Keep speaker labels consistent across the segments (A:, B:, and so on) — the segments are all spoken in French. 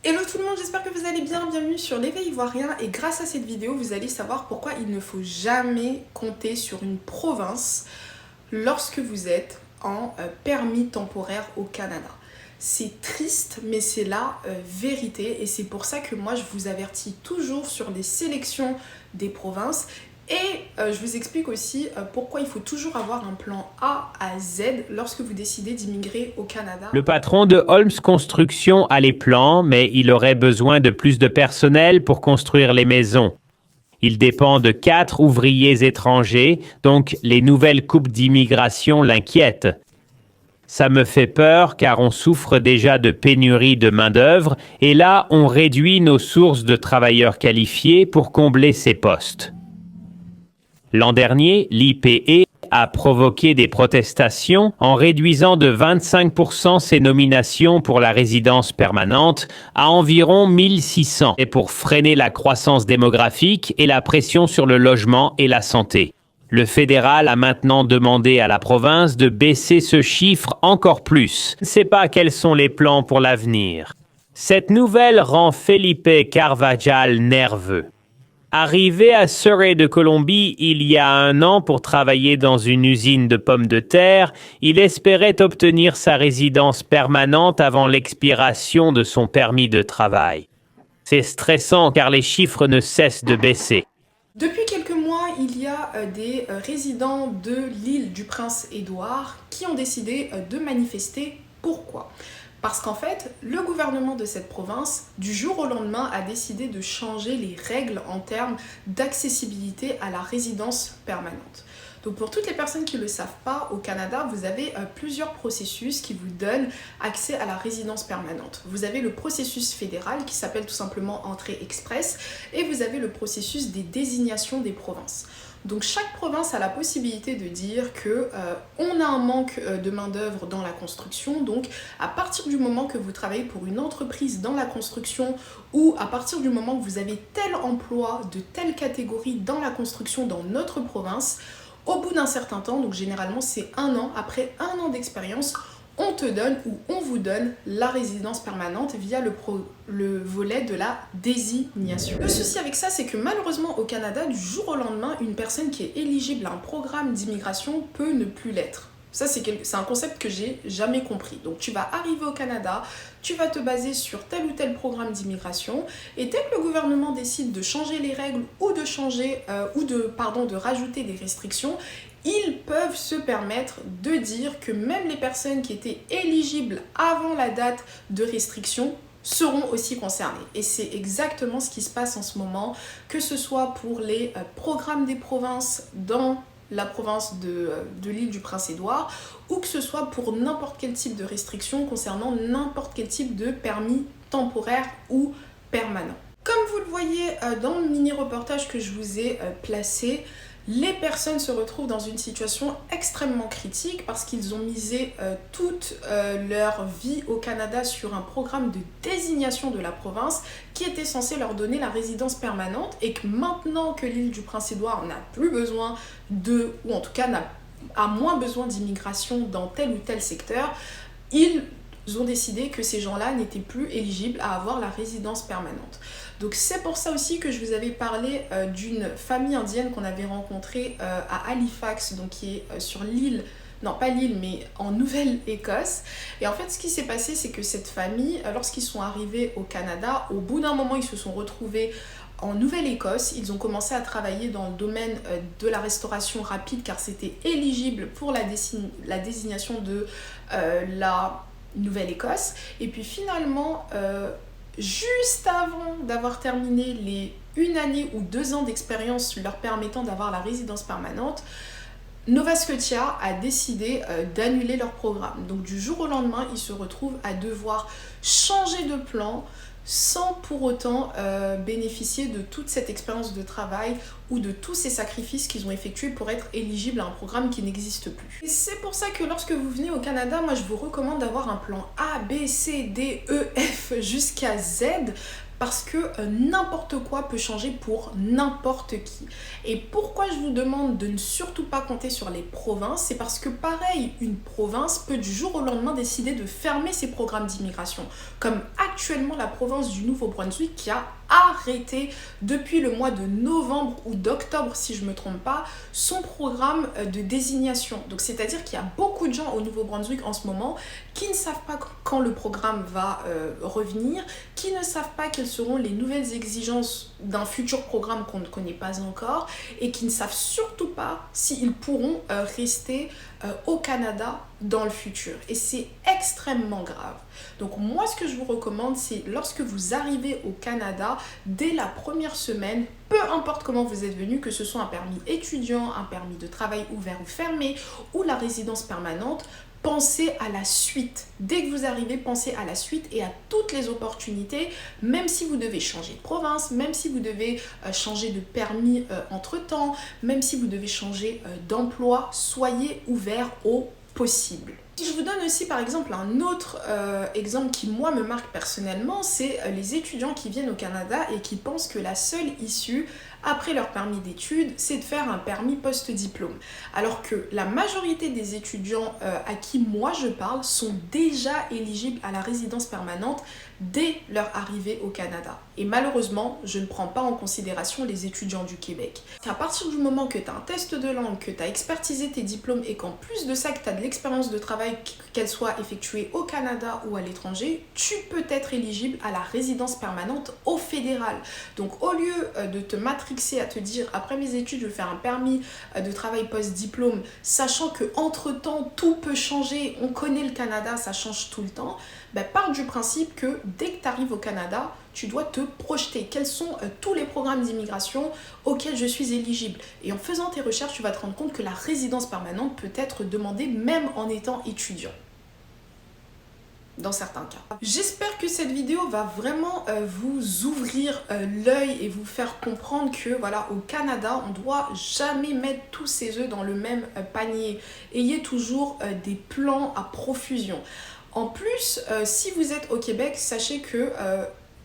A: Hello tout le monde, j'espère que vous allez bien, bienvenue sur l'éveil ivoirien et grâce à cette vidéo vous allez savoir pourquoi il ne faut jamais compter sur une province lorsque vous êtes en permis temporaire au Canada. C'est triste mais c'est la vérité et c'est pour ça que moi je vous avertis toujours sur les sélections des provinces. Et je vous explique aussi pourquoi il faut toujours avoir un plan A à Z lorsque vous décidez d'immigrer au Canada.
B: Le patron de Holmes Construction a les plans, mais il aurait besoin de plus de personnel pour construire les maisons. Il dépend de 4 ouvriers étrangers, donc les nouvelles coupes d'immigration l'inquiètent. Ça me fait peur car on souffre déjà de pénurie de main-d'œuvre et là on réduit nos sources de travailleurs qualifiés pour combler ces postes. L'an dernier, l'IPE a provoqué des protestations en réduisant de 25% ses nominations pour la résidence permanente à environ 1600 et pour freiner la croissance démographique et la pression sur le logement et la santé. Le fédéral a maintenant demandé à la province de baisser ce chiffre encore plus. Je ne sais pas quels sont les plans pour l'avenir. Cette nouvelle rend Felipe Carvajal nerveux. Arrivé à Surrey de Colombie il y a 1 an pour travailler dans une usine de pommes de terre, il espérait obtenir sa résidence permanente avant l'expiration de son permis de travail. C'est stressant car les chiffres ne cessent de baisser.
A: Depuis quelques mois, il y a des résidents de l'île du Prince-Édouard qui ont décidé de manifester. Pourquoi ? Parce qu'en fait, le gouvernement de cette province, du jour au lendemain, a décidé de changer les règles en termes d'accessibilité à la résidence permanente. Donc pour toutes les personnes qui ne le savent pas, au Canada, vous avez plusieurs processus qui vous donnent accès à la résidence permanente. Vous avez le processus fédéral qui s'appelle tout simplement entrée express et vous avez le processus des désignations des provinces. Donc chaque province a la possibilité de dire que on a un manque de main-d'œuvre dans la construction. Donc à partir du moment que vous travaillez pour une entreprise dans la construction ou à partir du moment que vous avez tel emploi de telle catégorie dans la construction dans notre province, au bout d'un certain temps, donc généralement c'est 1 an, après 1 an d'expérience, on te donne ou on vous donne la résidence permanente via le volet de la désignation. Le souci avec ça, c'est que malheureusement au Canada, du jour au lendemain, une personne qui est éligible à un programme d'immigration peut ne plus l'être. Ça, c'est un concept que j'ai jamais compris. Donc, tu vas arriver au Canada, tu vas te baser sur tel ou tel programme d'immigration, et dès que le gouvernement décide de changer les règles ou de rajouter des restrictions, ils peuvent se permettre de dire que même les personnes qui étaient éligibles avant la date de restriction seront aussi concernés. Et c'est exactement ce qui se passe en ce moment, que ce soit pour les programmes des provinces dans la province de l'île du Prince-Édouard, ou que ce soit pour n'importe quel type de restriction concernant n'importe quel type de permis temporaire ou permanent. Comme vous le voyez dans le mini-reportage que je vous ai placé, les personnes se retrouvent dans une situation extrêmement critique parce qu'ils ont misé toute leur vie au Canada sur un programme de désignation de la province qui était censé leur donner la résidence permanente et que maintenant que l'île du Prince-Édouard n'a plus besoin ou en tout cas a moins besoin d'immigration dans tel ou tel secteur, ils ont décidé que ces gens-là n'étaient plus éligibles à avoir la résidence permanente. Donc c'est pour ça aussi que je vous avais parlé d'une famille indienne qu'on avait rencontrée à Halifax, donc qui est sur l'île, non pas l'île mais en Nouvelle-Écosse. Et en fait ce qui s'est passé, c'est que cette famille, lorsqu'ils sont arrivés au Canada, au bout d'un moment ils se sont retrouvés en Nouvelle-Écosse. Ils ont commencé à travailler dans le domaine de la restauration rapide car c'était éligible pour la désignation de la Nouvelle-Écosse. Et puis finalement, juste avant d'avoir terminé les 1 année ou 2 ans d'expérience leur permettant d'avoir la résidence permanente, Nova Scotia a décidé d'annuler leur programme. Donc du jour au lendemain, ils se retrouvent à devoir changer de plan sans pour autant bénéficier de toute cette expérience de travail ou de tous ces sacrifices qu'ils ont effectués pour être éligibles à un programme qui n'existe plus. Et c'est pour ça que lorsque vous venez au Canada, moi je vous recommande d'avoir un plan A, B, C, D, E, F jusqu'à Z parce que n'importe quoi peut changer pour n'importe qui. Et pourquoi je vous demande de ne surtout pas compter sur les provinces, c'est parce que pareil, une province peut du jour au lendemain décider de fermer ses programmes d'immigration, comme actuellement la province du Nouveau-Brunswick qui a arrêté depuis le mois de novembre ou d'octobre, si je ne me trompe pas, son programme de désignation. Donc c'est-à-dire qu'il y a beaucoup de gens au Nouveau-Brunswick en ce moment qui ne savent pas quand le programme va revenir, qui ne savent pas quelles seront les nouvelles exigences d'un futur programme qu'on ne connaît pas encore et qui ne savent surtout pas s'ils pourront rester au Canada dans le futur. Et c'est extrêmement grave. Donc moi, ce que je vous recommande, c'est lorsque vous arrivez au Canada, dès la première semaine, peu importe comment vous êtes venu, que ce soit un permis étudiant, un permis de travail ouvert ou fermé, ou la résidence permanente, pensez à la suite. Dès que vous arrivez, pensez à la suite et à toutes les opportunités, même si vous devez changer de province, même si vous devez changer de permis entre-temps, même si vous devez changer d'emploi, soyez ouverts au possible. Je vous donne aussi par exemple un autre exemple qui moi me marque personnellement, c'est les étudiants qui viennent au Canada et qui pensent que la seule issue après leur permis d'études, c'est de faire un permis post-diplôme. Alors que la majorité des étudiants à qui moi je parle sont déjà éligibles à la résidence permanente dès leur arrivée au Canada. Et malheureusement, je ne prends pas en considération les étudiants du Québec. À partir du moment que tu as un test de langue, que tu as expertisé tes diplômes et qu'en plus de ça, que tu as de l'expérience de travail, qu'elle soit effectuée au Canada ou à l'étranger, tu peux être éligible à la résidence permanente au fédéral. Donc au lieu de te matrixer à te dire après mes études, je vais faire un permis de travail post-diplôme, sachant que entre-temps, tout peut changer, on connaît le Canada, ça change tout le temps, pars du principe que dès que tu arrives au Canada, tu dois te projeter. Quels sont tous les programmes d'immigration auxquels je suis éligible? Et en faisant tes recherches, tu vas te rendre compte que la résidence permanente peut être demandée même en étant étudiant. Dans certains cas. J'espère que cette vidéo va vraiment vous ouvrir l'œil et vous faire comprendre que voilà, au Canada, on ne doit jamais mettre tous ses œufs dans le même panier. Ayez toujours des plans à profusion. En plus, si vous êtes au Québec, sachez que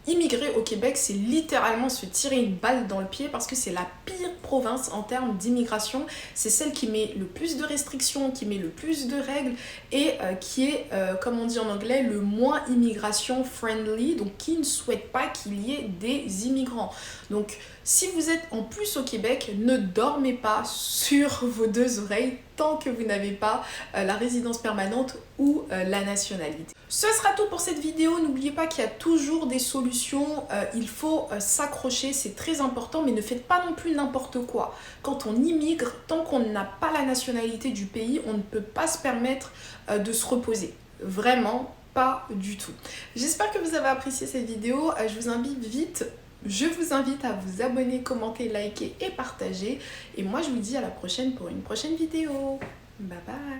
A: immigrer au Québec, c'est littéralement se tirer une balle dans le pied parce que c'est la pire province en termes d'immigration. C'est celle qui met le plus de restrictions, qui met le plus de règles et qui est, comme on dit en anglais, le moins immigration friendly, donc qui ne souhaite pas qu'il y ait des immigrants. Donc, si vous êtes en plus au Québec, ne dormez pas sur vos deux oreilles tant que vous n'avez pas la résidence permanente ou la nationalité. Ce sera tout pour cette vidéo. N'oubliez pas qu'il y a toujours des solutions. Il faut s'accrocher, c'est très important, mais ne faites pas non plus n'importe quoi. Quand on immigre, tant qu'on n'a pas la nationalité du pays, on ne peut pas se permettre de se reposer. Vraiment, pas du tout. J'espère que vous avez apprécié cette vidéo. Je vous invite à vous abonner, commenter, liker et partager. Et moi, je vous dis à la prochaine pour une prochaine vidéo. Bye bye!